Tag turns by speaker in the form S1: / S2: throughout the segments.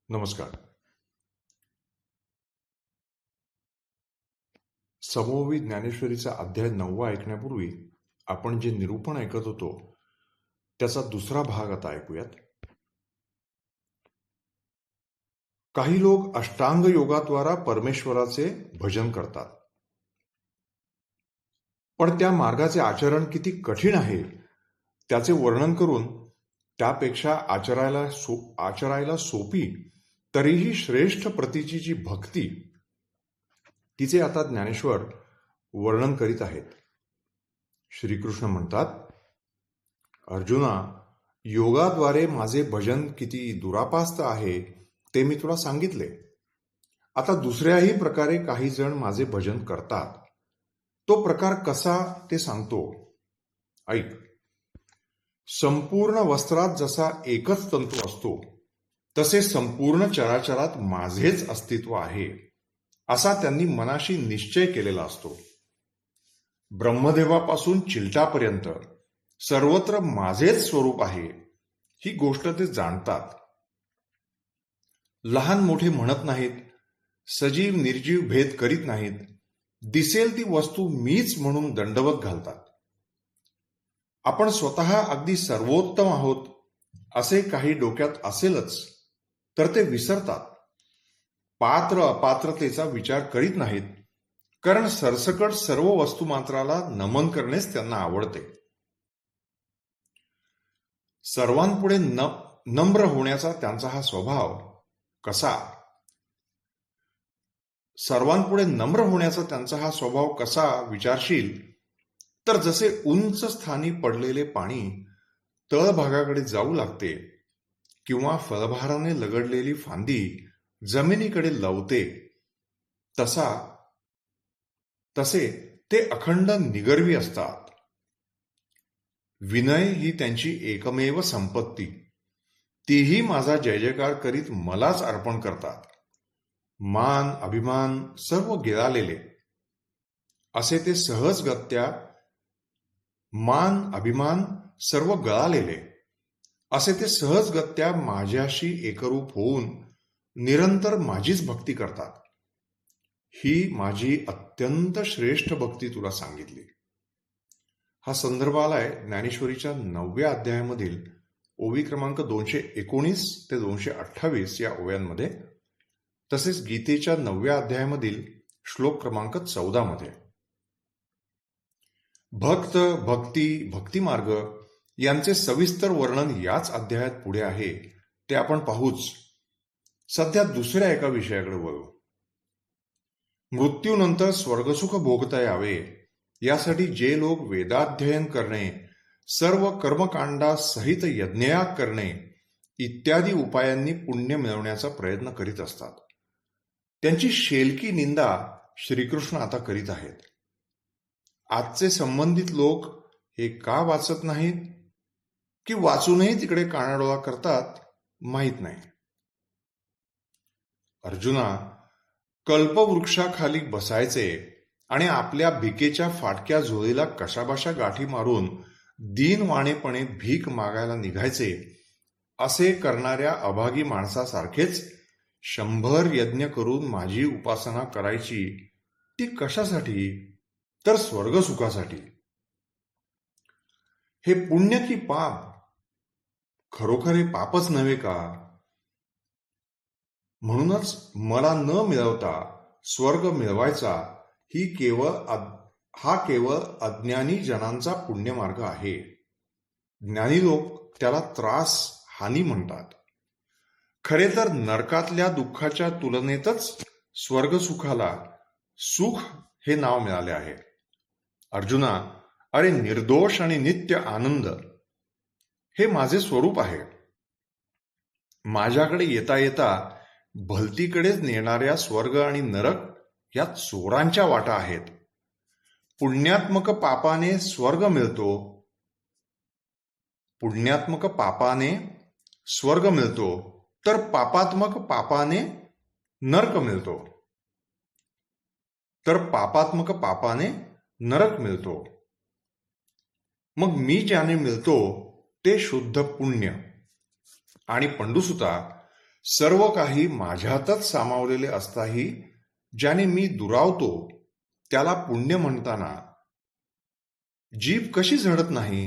S1: नमस्कार. समोवी ज्ञानेश्वरीचा अध्याय 9 ऐकण्यापूर्वी आपण जे निरूपण ऐकत होतो त्याचा दुसरा भाग आता ऐकूयात. काही लोक अष्टांग योगाद्वारा परमेश्वराचे भजन करतात, पण त्या मार्गाचे आचरण किती कठीण आहे त्याचे वर्णन करून त्यापेक्षा आचरायला सोपी तरीही श्रेष्ठ प्रतीची जी भक्ती तिचे आता ज्ञानेश्वर वर्णन करीत आहेत. श्रीकृष्ण म्हणतात, अर्जुना, योगाद्वारे माझे भजन किती दुरापास्त आहे ते मी तुला सांगितले. आता दुसऱ्याही प्रकारे काही जण माझे भजन करतात. तो प्रकार कसा ते सांगतो, ऐक. संपूर्ण वस्त्रात जसा एकच तंतू असतो तसे संपूर्ण चराचरात माझेच अस्तित्व आहे असा त्यांनी मनाशी निश्चय केलेला असतो. ब्रह्मदेवापासून चिलटापर्यंत सर्वत्र माझेच स्वरूप आहे ही गोष्ट ते जाणतात. लहान मोठे म्हणत नाहीत, सजीव निर्जीव भेद करीत नाहीत. दिसेल ती वस्तू मीच म्हणून दंडवत घालतात. आपण स्वतः अगदी सर्वोत्तम आहोत असे काही डोक्यात असेलच तर ते विसरतात. पात्र अपात्रतेचा विचार करीत नाहीत, कारण सरसकट सर्व वस्तुमात्राला नमन करण्यास त्यांना आवडते. सर्वांपुढे नम्र होण्याचा त्यांचा हा स्वभाव कसा विचारशील तर जसे उंच स्थानी पडलेले पाणी तळभागाकडे जाऊ लागते किंवा फळभाराने लगडलेली फांदी जमिनीकडे लवते तसे ते अखंड निगर्वी असतात. विनय ही त्यांची एकमेव संपत्ती. तीही माझा जय जयकार करीत मलाच अर्पण करतात. मान अभिमान सर्व गिळालेले असे ते सहजगत्या माझ्याशी एकरूप होऊन निरंतर माझीच भक्ती करतात. ही माझी अत्यंत श्रेष्ठ भक्ती तुला सांगितली. हा संदर्भ आलाय ज्ञानेश्वरीच्या 9व्या अध्यायामधील ओवी क्रमांक 219 ते 228 या ओव्यांमध्ये, तसेच गीतेच्या 9व्या अध्यायामधील श्लोक क्रमांक 14 मध्ये. भक्त, भक्ती, भक्तिमार्ग यांचे सविस्तर वर्णन याच अध्यायात पुढे आहे, ते आपण पाहूच. सध्या दुसऱ्या एका विषयाकडे वळू. मृत्यूनंतर स्वर्गसुख भोगता यावे यासाठी जे लोक वेदाध्ययन करणे, सर्व कर्मकांडासहित यज्ञयाग करणे इत्यादी उपायांनी पुण्य मिळवण्याचा प्रयत्न करीत असतात, त्यांची शेलकी निंदा श्रीकृष्ण आता करीत आहेत. आजचे संबंधित लोक हे का वाचत नाहीत की वाचूनही तिकडे कानाडोळा करतात माहीत नाही. अर्जुना, कल्पवृक्षाखाली बसायचे आणि आपल्या भिकेच्या फाटक्या झोळीला कशाबशा गाठी मारून दीनवाणेपणे भीक मागायला निघायचे असे करणाऱ्या अभागी माणसासारखेच 100 यज्ञ करून माझी उपासना करायची. ती कशासाठी? तर स्वर्गसुखासाठी. हे पुण्य की पाप? खरोखर हे पापच नव्हे का? म्हणूनच मला न मिळवता स्वर्ग मिळवायचा हा केवळ अज्ञानी जनांचा पुण्यमार्ग आहे. ज्ञानी लोक त्याला त्रास हानी म्हणतात. खरे तर नरकातल्या दुःखाच्या तुलनेतच स्वर्गसुखाला सुख हे नाव मिळाले आहे. अर्जुना, अरे निर्दोष आणि नित्य आनंद हे माझे स्वरूप आहे. माझ्याकडे येता येता भलतीकडेच नेणाऱ्या स्वर्ग आणि नरक या चोरांच्या वाटा आहेत. पुण्यात्मक पापाने स्वर्ग मिळतो, तर पापात्मक पापाने नरक मिळतो. मग मी ज्याने मिळतो ते शुद्ध पुण्य. आणि पंडुसुता, सर्व काही माझ्यातच सामावलेले असताही ज्याने मी दुरावतो त्याला पुण्य म्हणताना जीभ कशी झडत नाही?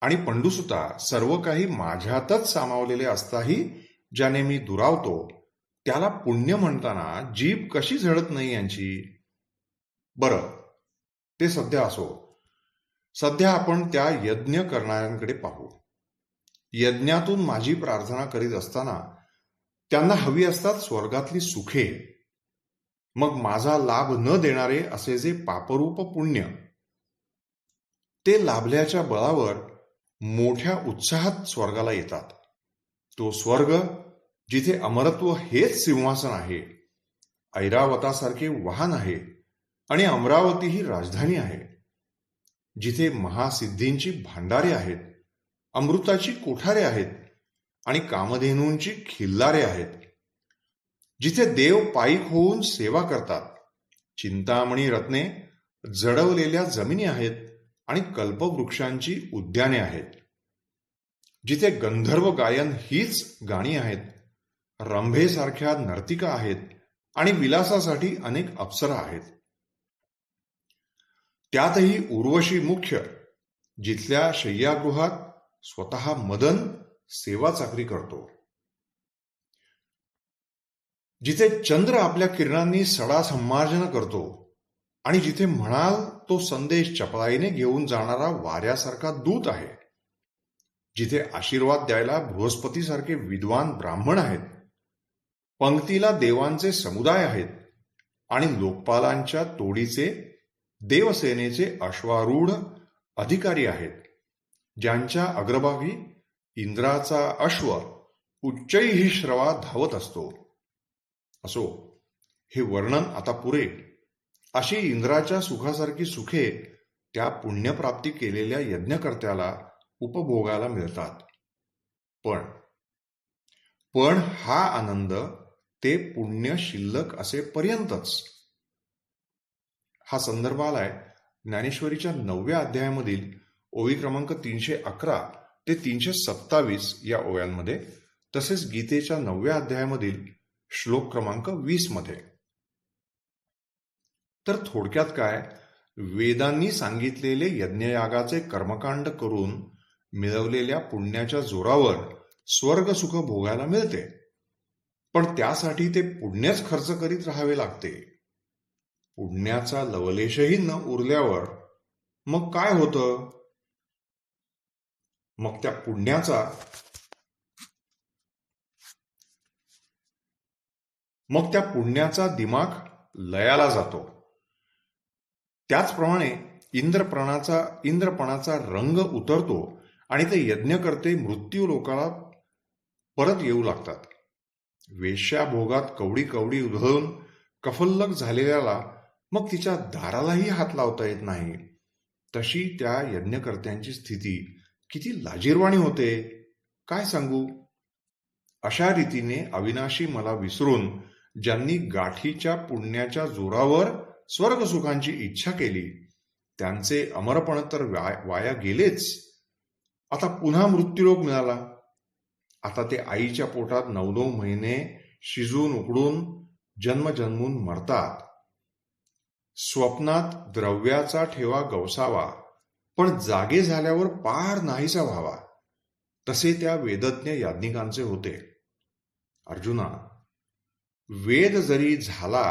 S1: आणि पंडुसुता, सर्व काही माझ्यातच सामावलेले असताही ज्याने मी दुरावतो त्याला पुण्य म्हणताना जीभ कशी झडत नाही यांची? बरं, ते सध्या असो. सध्या आपण त्या यज्ञ करणाऱ्यांकडे पाहू. यज्ञातून माझी प्रार्थना करीत असताना त्यांना हवी असतात स्वर्गातली सुखे. मग माझा लाभ न देणारे असे जे पापरूप पुण्य, ते लाभल्याच्या बळावर मोठ्या उत्साहात स्वर्गाला येतात. तो स्वर्ग जिथे अमरत्व हेच सिंहासन आहे, ऐरावतासारखे वाहन आहे आणि अमरावती ही राजधानी आहे, जिथे महासिद्धींची भांडारे आहेत, अमृताची कोठारे आहेत आणि कामधेनूंची खिल्लारे आहेत, जिथे देव पायीक होऊन सेवा करतात, चिंतामणी रत्ने जडवलेल्या जमिनी आहेत आणि कल्पवृक्षांची उद्याने आहेत, जिथे गंधर्व गायन हीच गाणी आहेत, रंभेसारख्या नर्तिका आहेत आणि विलासासाठी अनेक अप्सरा आहेत. त्यातही उर्वशी मुख्य, जिथल्या शय्यागृहात स्वतः मदन सेवा चाकरी करतो, जिथे चंद्र आपल्या किरणांनी सडा संमार्जन करतो आणि जिथे म्हणाल तो संदेश चपळाईने घेऊन जाणारा वाऱ्यासारखा दूत आहे, जिथे आशीर्वाद द्यायला बृहस्पतीसारखे विद्वान ब्राह्मण आहेत, पंक्तीला देवांचे समुदाय आहेत आणि लोकपालांच्या तोडीचे देवसेनेचे अश्वारूढ अधिकारी आहेत, ज्यांच्या अग्रभागी इंद्राचा अश्व उच्चैही श्रवा धावत असतो. असो, हे वर्णन आता पुरे. अशी इंद्राच्या सुखासारखी सुखे त्या पुण्यप्राप्ती केलेल्या यज्ञकर्त्याला उपभोगायला मिळतात. पण हा आनंद ते पुण्य शिल्लक असेपर्यंतच. हा संदर्भ आलाय ज्ञानेश्वरीच्या 9व्या अध्यायामधील ओवी क्रमांक 311 ते 327 या ओव्यांमध्ये, तसेच गीतेच्या 9व्या अध्यायामधील श्लोक क्रमांक 20 मध्ये. तर थोडक्यात काय, वेदांनी सांगितलेले यज्ञयागाचे कर्मकांड करून मिळवलेल्या पुण्याच्या जोरावर स्वर्गसुख भोगायला मिळते, पण त्यासाठी ते पुण्यच खर्च करीत राहावे लागते. पुण्याचा लवलेशही न उरल्यावर मग काय होतं? मग त्या पुण्याचा दिमाग लयाला जातो. त्याचप्रमाणे इंद्रपणाचा रंग उतरतो आणि ते यज्ञकर्ते मृत्यू लोकाला परत येऊ लागतात. वेश्याभोगात कवडी कवडी उधळून कफल्लक झालेल्याला मग तिच्या दारालाही हात लावता येत नाही. तशी त्या यज्ञकर्त्यांची स्थिती किती लाजिरवाणी होते, काय सांगू. अशा रीतीने अविनाशी मला विसरून ज्यांनी गाठीच्या पुण्याच्या जोरावर स्वर्गसुखांची इच्छा केली, त्यांचे अमरपण तर वाया गेलेच. आता पुन्हा मृत्यूलोक मिळाला. आता ते आईच्या पोटात 9-9 महिने शिजून उकडून जन्मजन्मून मरतात. स्वप्नात द्रव्याचा ठेवा गवसावा, पण जागे झाल्यावर पार नाहीसा व्हावा, तसे त्या वेदज्ञ याज्ञिकांचे होते. अर्जुना, वेद जरी झाला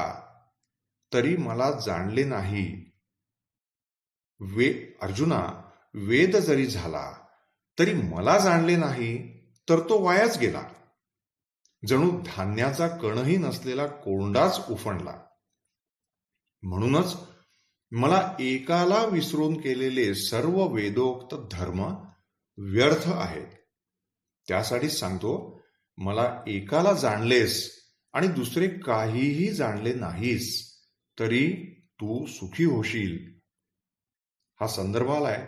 S1: तरी मला जाणले नाही. अर्जुना, वेद जरी झाला तरी मला जाणले नाही तर तो वायाच गेला. जणू धान्याचा कणही नसलेला कोंडाच उफणला. म्हणूनच मला एकाला विसरून केलेले सर्व वेदोक्त धर्म व्यर्थ आहेत. त्यासाठीच सांगतो, मला एकाला जाणलेस आणि दुसरे काहीही जाणले नाहीस तरी तू सुखी होशील. हा संदर्भ आलाय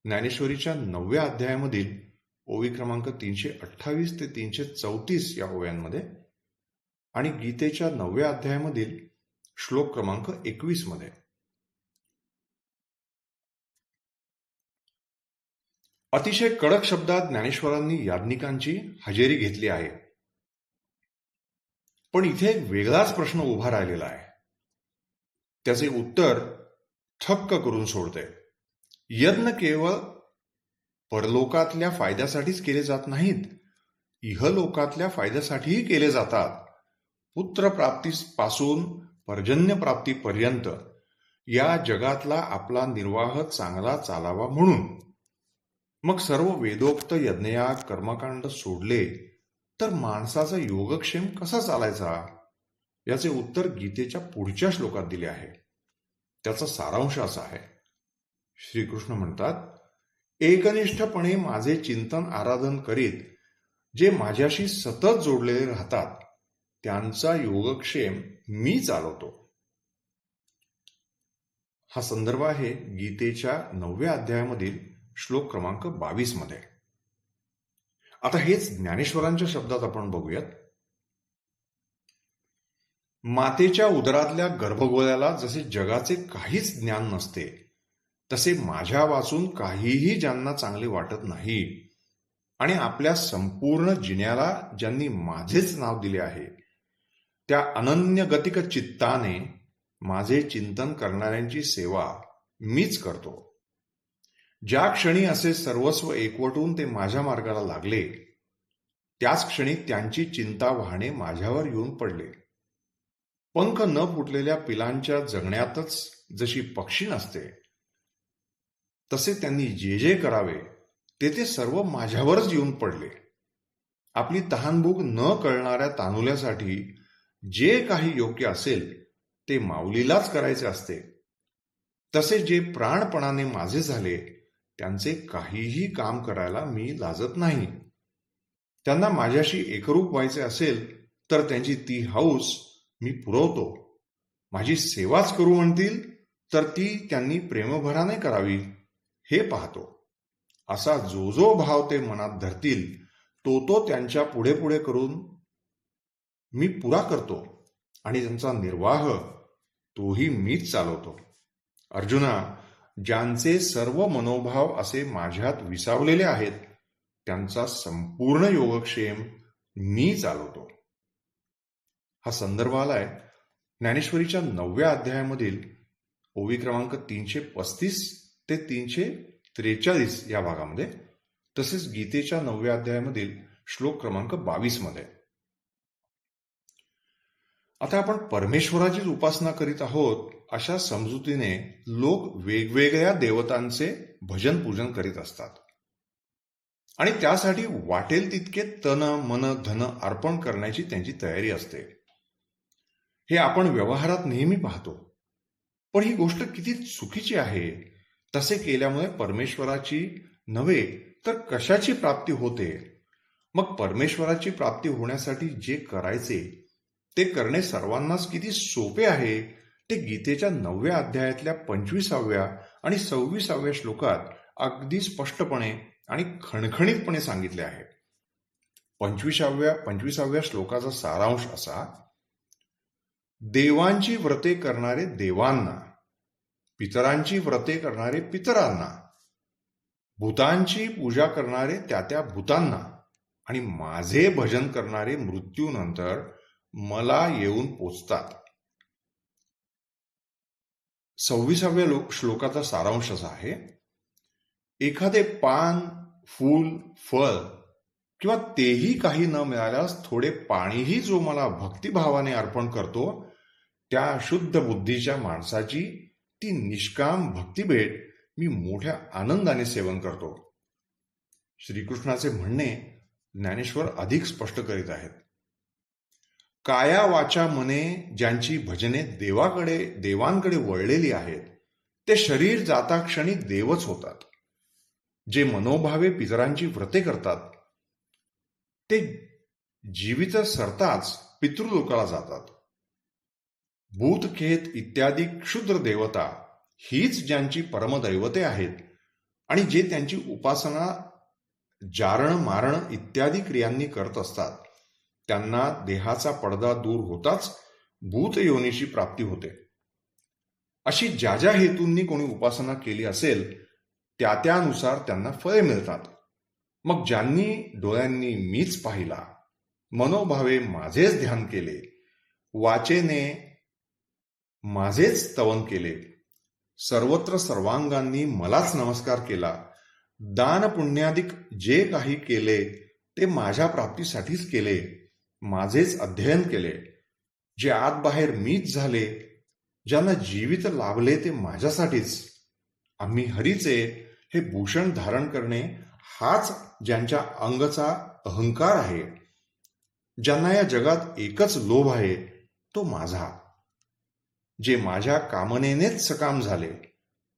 S1: ज्ञानेश्वरीच्या 9व्या अध्यायामधील ओवी क्रमांक 328 ते 334 या ओव्यांमध्ये आणि गीतेच्या 9व्या अध्यायामधील श्लोक क्रमांक 21 मध्ये. अतिशय कडक शब्दात ज्ञानेश्वरांनी याज्ञिकांची हजेरी घेतली आहे. पण इथे एक वेगळाच प्रश्न उभा राहिलेला आहे. त्याचे उत्तर थक्क करून सोडते. यज्ञ केवळ परलोकातल्या फायद्यासाठीच केले जात नाहीत, इहलोकातल्या फायद्यासाठीही केले जातात. पुत्रप्राप्तीपासून पर्जन्यप्राप्तीपर्यंत या जगातला आपला निर्वाह चांगला चालावा म्हणून. मग सर्व वेदोक्त यज्ञयाग कर्मकांड सोडले तर माणसाचा योगक्षेम कसा चालायचा, याचे उत्तर गीतेच्या पुढच्या श्लोकात दिले आहे. त्याचा सारांश असा आहे. श्रीकृष्ण म्हणतात, एकनिष्ठपणे माझे चिंतन आराधन करीत जे माझ्याशी सतत जोडलेले राहतात त्यांचा योगक्षेम मी चालवतो. हा संदर्भ आहे गीतेच्या 9व्या अध्यायामधील श्लोक क्रमांक 22 मध्ये. आता हेच ज्ञानेश्वरांच्या शब्दात आपण बघूयात. मातेच्या उदरातल्या गर्भगोळ्याला जसे जगाचे काहीच ज्ञान नसते, तसे माझ्या वाचून काहीही ज्यांना चांगले वाटत नाही आणि आपल्या संपूर्ण जिन्याला ज्यांनी माझेच नाव दिले आहे, त्या अनन्यगतिक चित्ताने माझे चिंतन करणाऱ्यांची सेवा मीच करतो. ज्या क्षणी असे सर्वस्व एकवटून ते माझ्या मार्गाला लागले, त्याच क्षणी त्यांची चिंता वाहणे माझ्यावर येऊन पडले. पंख न फुटलेल्या पिलांच्या जगण्यातच जशी पक्षी नसते, तसे त्यांनी जे जे करावे ते सर्व माझ्यावरच येऊन पडले. आपली तहानभूक न कळणाऱ्या तानुल्यासाठी जे काही योग्य असेल ते माऊलीलाच करायचे असते. तसे जे प्राणपणाने माझे झाले त्यांचे काहीही काम करायला मी लाजत नाही. त्यांना माझ्याशी एकरूप व्हायचे असेल तर त्यांची ती हौस मी पुरवतो. माझी सेवाच करू म्हणतील तर ती त्यांनी प्रेमभराने करावी हे पाहतो. असा जो जो भाव ते मनात धरतील तो त्यांच्या पुढे पुढे करून मी पुरा करतो आणि त्यांचा निर्वाह तोही मीच चालवतो. अर्जुना, ज्यांचे सर्व मनोभाव असे माझ्यात विसावलेले आहेत त्यांचा संपूर्ण योगक्षेम मी चालवतो. हा संदर्भ आलाय ज्ञानेश्वरीच्या 9व्या अध्यायामधील ओवी क्रमांक 335 ते 343 या भागामध्ये, तसेच गीतेच्या 9व्या अध्यायामधील श्लोक क्रमांक 22 मध्ये. आता आपण परमेश्वराचीच उपासना करीत आहोत अशा समजुतीने लोक वेगवेगळ्या देवतांचे भजन पूजन करीत असतात आणि त्यासाठी वाटेल तितके तन मन धन अर्पण करण्याची त्यांची तयारी असते. हे आपण व्यवहारात नेहमी पाहतो. पण ही गोष्ट किती चुकीची आहे. तसे केल्यामुळे परमेश्वराची नव्हे तर कशाची प्राप्ती होते. मग परमेश्वराची प्राप्ती होण्यासाठी जे करायचे ते करणे सर्वांनाच किती सोपे आहे ते गीतेच्या 9व्या अध्यायातल्या 25व्या आणि 26व्या श्लोकात अगदी स्पष्टपणे आणि खणखणीतपणे सांगितले आहे. 25व्या श्लोकाचा सारांश असा: देवांची व्रते करणारे देवांना, पितरांची व्रते करणारे पितरांना, भूतांची पूजा करणारे त्या भूतांना आणि माझे भजन करणारे मृत्यूनंतर मला येऊन पोचतात. 26व्या श्लोकाचा सारांश असा आहे: एखादे पान, फूल, फळ किंवा तेही काही न मिळाल्यास थोडे पाणीही जो मला भक्तिभावाने अर्पण करतो, त्या शुद्ध बुद्धीच्या माणसाची ती निष्काम भक्तिभेट मी मोठ्या आनंदाने सेवन करतो. श्रीकृष्णाचे म्हणणे ज्ञानेश्वर अधिक स्पष्ट करीत आहेत. काया वाचा मने ज्यांची भजने देवांकडे वळलेली आहेत ते शरीर जाता क्षणी देवच होतात. जे मनोभावे पितरांची व्रते करतात ते जीवित सरताच पितृलोकाला जातात. भूतखेत इत्यादी क्षुद्र देवता हीच ज्यांची परमदैवते आहेत आणि जे त्यांची उपासना जारण मारण इत्यादी क्रियांनी करत असतात त्यांना देहाचा पडदा दूर होताच भूत योनीची प्राप्ती होते. अशी ज्या ज्या हेतूंनी कोणी उपासना केली असेल त्यानुसार त्यांना फळे मिळतात. मग ज्यांनी डोळ्यांनी मीच पाहिला, मनोभावे माझेच ध्यान केले, वाचेने माझेच स्तवन केले, सर्वत्र सर्वांगांनी मलाच नमस्कार केला, दान पुण्यादिक जे काही केले ते माझ्या प्राप्तीसाठीच केले, माझेच अध्ययन केले, जे आत बाहेर मीच झाले, ज्यांना जीवित लाभले ते माझ्यासाठीच, आम्ही हरीचे हे भूषण धारण करणे हाच ज्यांच्या अंगचा अहंकार आहे, ज्यांना या जगात एकच लोभ आहे तो माझा, जे माझ्या कामनेनेच सकाम झाले,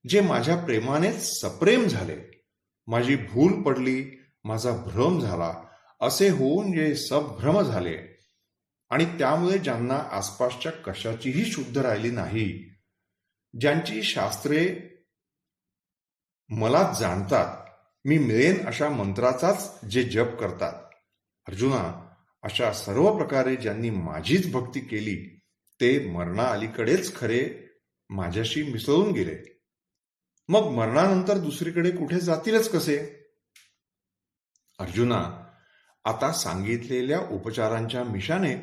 S1: जे माझ्या प्रेमानेच सप्रेम झाले, माझी भूल पडली, माझा भ्रम झाला, असे होऊन जे सभ्रम झाले आणि त्यामुळे ज्यांना आसपासच्या कशाचीही शुद्ध राहिली नाही, ज्यांची शास्त्रे मला जाणतात, मी मिळेन अशा मंत्राचाच जे जप करतात, अर्जुना, अशा सर्व प्रकारे ज्यांनी माझीच भक्ती केली ते मरणाअलीकडेच खरे माझ्याशी मिसळून गेले. मग मरणानंतर दुसरीकडे कुठे जातीलच कसे? अर्जुना, आता सांगितलेल्या उपचारांच्या मिशाने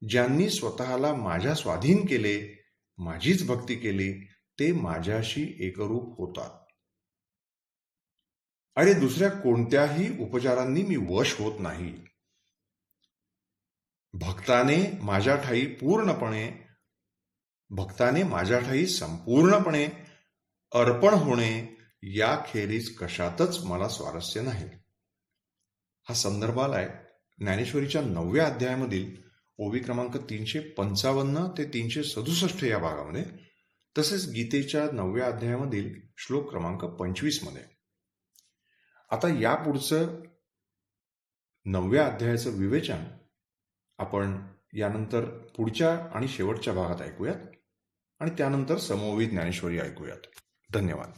S1: ज्यांनी स्वतःला माझ्या स्वाधीन केले, माझीच भक्ती केली, ते माझ्याशी एकरूप होतात. अरे, दुसऱ्या कोणत्याही उपचारांनी मी वश होत नाही. भक्ताने माझ्याठायी संपूर्णपणे अर्पण होणे याखेरीज कशातच मला स्वारस्य नाही. हा संदर्भ आलाय ज्ञानेश्वरीच्या 9व्या अध्यायामधील ओवी क्रमांक 355 ते 367 या भागामध्ये, तसेच गीतेच्या 9व्या अध्यायामधील श्लोक क्रमांक 25 मध्ये. आता यापुढचं 9व्या अध्यायाचं विवेचन आपण यानंतर पुढच्या आणि शेवटच्या भागात ऐकूयात आणि त्यानंतर समोवित ज्ञानेश्वरी ऐकूयात. धन्यवाद.